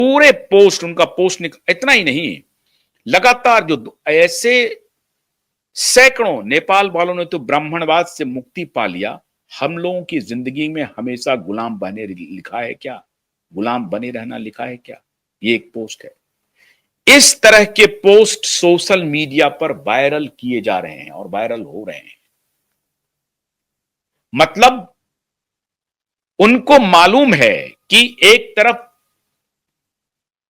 पूरे पोस्ट उनका पोस्ट इतना ही नहीं, लगातार जो ऐसे सैकड़ों नेपाल वालों ने तो ब्राह्मणवाद से मुक्ति पा लिया, हम लोगों की जिंदगी में हमेशा गुलाम बने लिखा है क्या? गुलाम बने रहना लिखा है क्या? ये एक पोस्ट है। इस तरह के पोस्ट सोशल मीडिया पर वायरल किए जा रहे हैं और वायरल हो रहे हैं। मतलब उनको मालूम है कि एक तरफ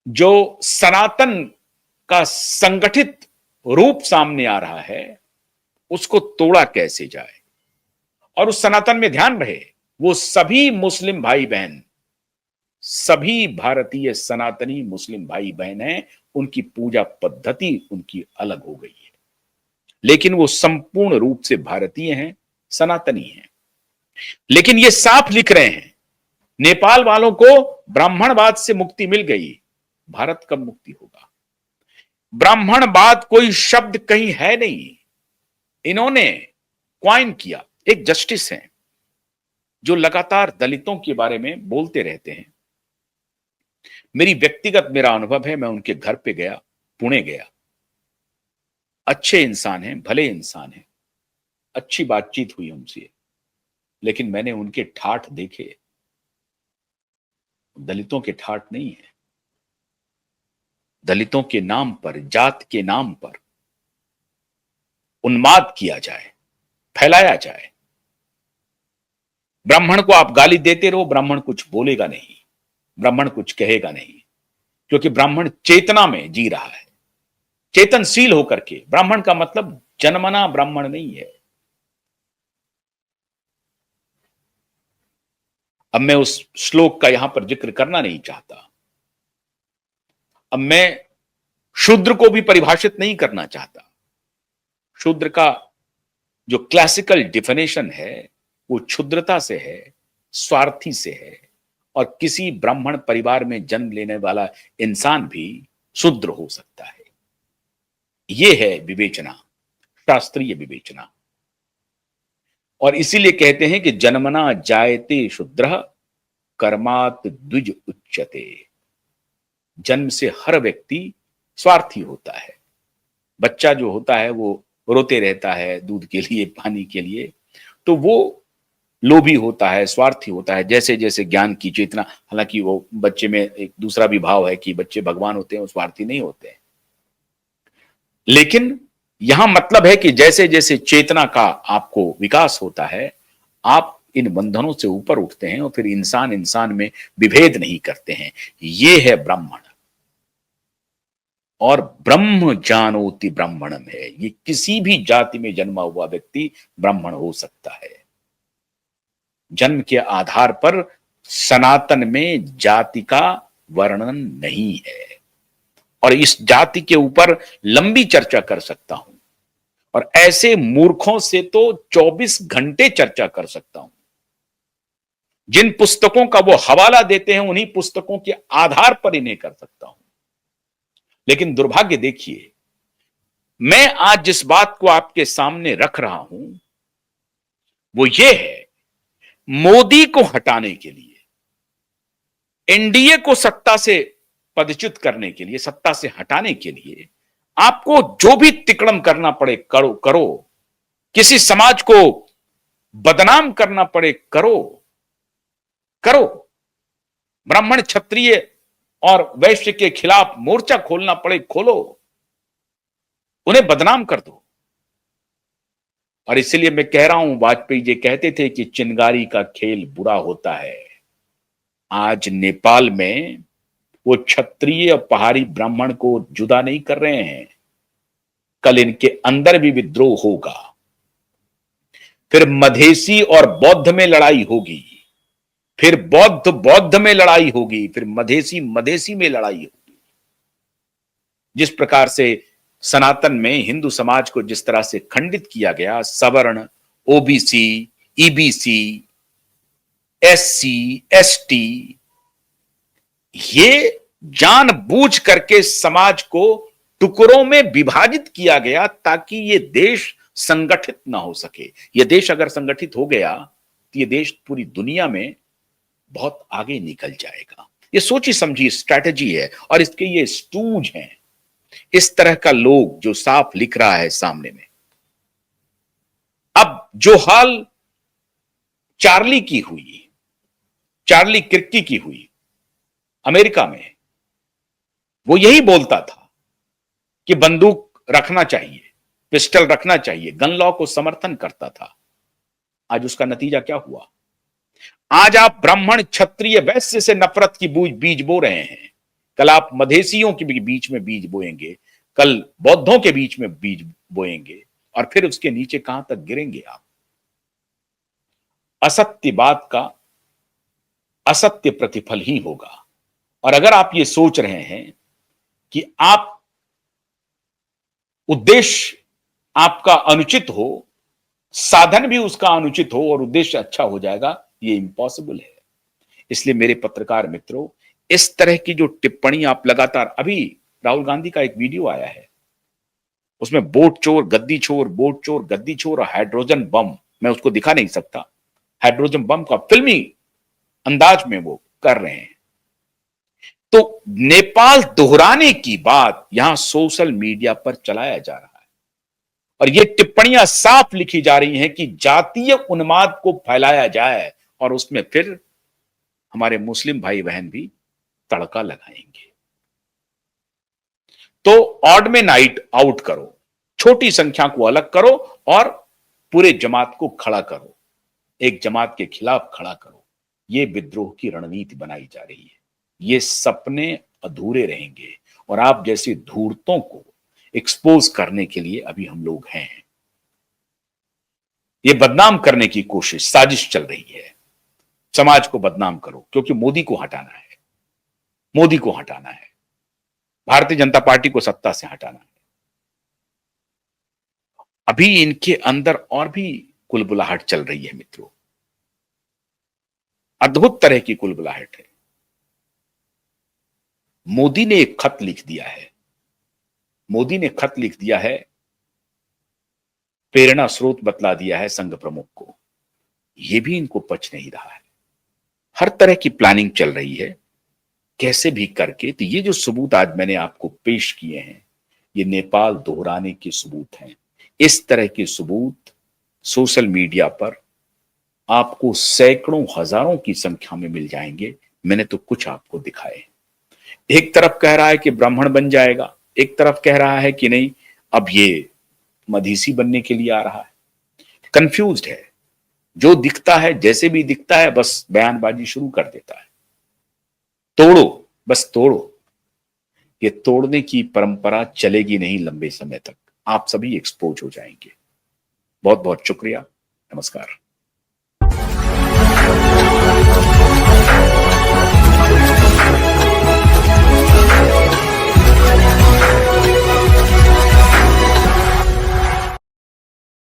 जो सनातन का संगठित रूप सामने आ रहा है, उसको तोड़ा कैसे जाए। और उस सनातन में ध्यान रहे, वो सभी मुस्लिम भाई बहन, सभी भारतीय सनातनी मुस्लिम भाई बहन हैं, उनकी पूजा पद्धति उनकी अलग हो गई है, लेकिन वो संपूर्ण रूप से भारतीय हैं, सनातनी हैं। लेकिन ये साफ लिख रहे हैं, नेपाल वालों को ब्राह्मणवाद से मुक्ति मिल गई, भारत कब मुक्ति होगा? ब्राह्मणवाद कोई शब्द कहीं है नहीं, इन्होंने क्वाइन किया। एक जस्टिस हैं जो लगातार दलितों के बारे में बोलते रहते हैं। मेरा अनुभव है, मैं उनके घर पे गया, पुणे गया। अच्छे इंसान हैं, भले इंसान हैं, अच्छी बातचीत हुई उनसे, लेकिन मैंने उनके ठाठ देखे, दलितों के ठाठ नहीं है। दलितों के नाम पर, जात के नाम पर उन्माद किया जाए, फैलाया जाए। ब्राह्मण को आप गाली देते रहो, ब्राह्मण कुछ बोलेगा नहीं, ब्राह्मण कुछ कहेगा नहीं, क्योंकि ब्राह्मण चेतना में जी रहा है, चेतनशील होकर के। ब्राह्मण का मतलब जन्मना ब्राह्मण नहीं है। अब मैं उस श्लोक का यहां पर जिक्र करना नहीं चाहता। अब मैं शूद्र को भी परिभाषित नहीं करना चाहता। शूद्र का जो क्लासिकल डिफिनेशन है वो क्षुद्रता से है, स्वार्थी से है, और किसी ब्राह्मण परिवार में जन्म लेने वाला इंसान भी शूद्र हो सकता है। यह है विवेचना, शास्त्रीय विवेचना। और इसीलिए कहते हैं कि जन्मना जायते शूद्रः कर्मात् द्विज उच्यते। जन्म से हर व्यक्ति स्वार्थी होता है। बच्चा जो होता है वो रोते रहता है दूध के लिए, पानी के लिए, तो वो लोभी होता है, स्वार्थी होता है। जैसे जैसे ज्ञान की चेतना, हालांकि वो बच्चे में एक दूसरा भी भाव है कि बच्चे भगवान होते हैं, वो स्वार्थी नहीं होते हैं, लेकिन यहां मतलब है कि जैसे जैसे चेतना का आपको विकास होता है, आप इन बंधनों से ऊपर उठते हैं और फिर इंसान इंसान में विभेद नहीं करते हैं। ये है ब्राह्मण। और ब्रह्म जानोति ब्राह्मणम है, ये किसी भी जाति में जन्मा हुआ व्यक्ति ब्राह्मण हो सकता है। जन्म के आधार पर सनातन में जाति का वर्णन नहीं है, और इस जाति के ऊपर लंबी चर्चा कर सकता हूं, और ऐसे मूर्खों से तो 24 घंटे चर्चा कर सकता हूं। जिन पुस्तकों का वो हवाला देते हैं, उन्हीं पुस्तकों के आधार पर इन्हें कर सकता हूं। लेकिन दुर्भाग्य देखिए, मैं आज जिस बात को आपके सामने रख रहा हूं वो ये है, मोदी को हटाने के लिए, एनडीए को सत्ता से पदच्युत करने के लिए, सत्ता से हटाने के लिए आपको जो भी तिकड़म करना पड़े करो करो, किसी समाज को बदनाम करना पड़े करो करो, ब्राह्मण क्षत्रिय और वैश्य के खिलाफ मोर्चा खोलना पड़े खोलो, उन्हें बदनाम कर दो। और इसलिए मैं कह रहा हूं, वाजपेयी जी कहते थे कि चिंगारी का खेल बुरा होता है। आज नेपाल में वो क्षत्रिय और पहाड़ी ब्राह्मण को जुदा नहीं कर रहे हैं, कल इनके अंदर भी विद्रोह होगा, फिर मधेसी और बौद्ध में लड़ाई होगी, फिर बौद्ध बौद्ध में लड़ाई होगी, फिर मधेसी मधेसी में लड़ाई होगी। जिस प्रकार से सनातन में हिंदू समाज को जिस तरह से खंडित किया गया, सवर्ण, ओबीसी, ईबीसी, एससी, एसटी, ये जानबूझ करके समाज को टुकड़ों में विभाजित किया गया ताकि ये देश संगठित ना हो सके। ये देश अगर संगठित हो गया तो ये देश पूरी दुनिया में बहुत आगे निकल जाएगा। ये सोची समझी स्ट्रैटेजी है और इसके ये स्टूज हैं। इस तरह का लोग जो साफ लिख रहा है सामने में। अब जो हाल चार्ली की हुई, चार्ली किर्की की हुई अमेरिका में, वो यही बोलता था कि बंदूक रखना चाहिए, पिस्टल रखना चाहिए, गन लॉ को समर्थन करता था। आज उसका नतीजा क्या हुआ? आज आप ब्राह्मण क्षत्रिय वैश्य से नफरत की बीज बो रहे हैं। कल आप मधेसियों के बीच में बीज बोएंगे, कल बौद्धों के बीच में बीज बोएंगे और फिर उसके नीचे कहां तक गिरेंगे आप? असत्य बात का असत्य प्रतिफल ही होगा। और अगर आप ये सोच रहे हैं कि आप उद्देश्य आपका अनुचित हो, साधन भी उसका अनुचित हो और उद्देश्य अच्छा हो जाएगा, ये इम्पॉसिबल है। इसलिए मेरे पत्रकार मित्रों, इस तरह की जो टिप्पणी आप लगातार, अभी राहुल गांधी का एक वीडियो आया है, उसमें बोट चोर गद्दी चोर, बोट चोर गद्दी चोर और हाइड्रोजन बम, मैं उसको दिखा नहीं सकता, हाइड्रोजन बम का फिल्मी अंदाज में वो कर रहे हैं। तो नेपाल दोहराने की बात यहां सोशल मीडिया पर चलाया जा रहा है और ये टिप्पणियां साफ लिखी जा रही हैं कि जातीय उन्माद को फैलाया जाए और उसमें फिर हमारे मुस्लिम भाई बहन भी तड़का लगाएंगे। तो ऑड में नाइट आउट करो, छोटी संख्या को अलग करो और पूरे जमात को खड़ा करो, एक जमात के खिलाफ खड़ा करो। ये विद्रोह की रणनीति बनाई जा रही है। ये सपने अधूरे रहेंगे और आप जैसे धूर्तों को एक्सपोज करने के लिए अभी हम लोग हैं। ये बदनाम करने की कोशिश, साजिश चल रही है। समाज को बदनाम करो क्योंकि मोदी को हटाना है, मोदी को हटाना है, भारतीय जनता पार्टी को सत्ता से हटाना है। अभी इनके अंदर और भी कुलबुलाहट चल रही है मित्रों, अद्भुत तरह की कुलबुलाहट है। मोदी ने एक खत लिख दिया है, मोदी ने खत लिख दिया है, प्रेरणा स्रोत बतला दिया है संघ प्रमुख को। यह भी इनको पच नहीं रहा है। हर तरह की प्लानिंग चल रही है कैसे भी करके। तो ये जो सबूत आज मैंने आपको पेश किए हैं, ये नेपाल दोहराने के सबूत हैं। इस तरह के सबूत सोशल मीडिया पर आपको सैकड़ों हजारों की संख्या में मिल जाएंगे। मैंने तो कुछ आपको दिखाए। एक तरफ कह रहा है कि ब्राह्मण बन जाएगा, एक तरफ कह रहा है कि नहीं अब ये मधीसी बनने के लिए आ रहा है। कंफ्यूज्ड है, जो दिखता है जैसे भी दिखता है बस बयानबाजी शुरू कर देता है। तोड़ो, बस तोड़ो। ये तोड़ने की परंपरा चलेगी नहीं लंबे समय तक, आप सभी एक्सपोज हो जाएंगे। बहुत बहुत शुक्रिया, नमस्कार।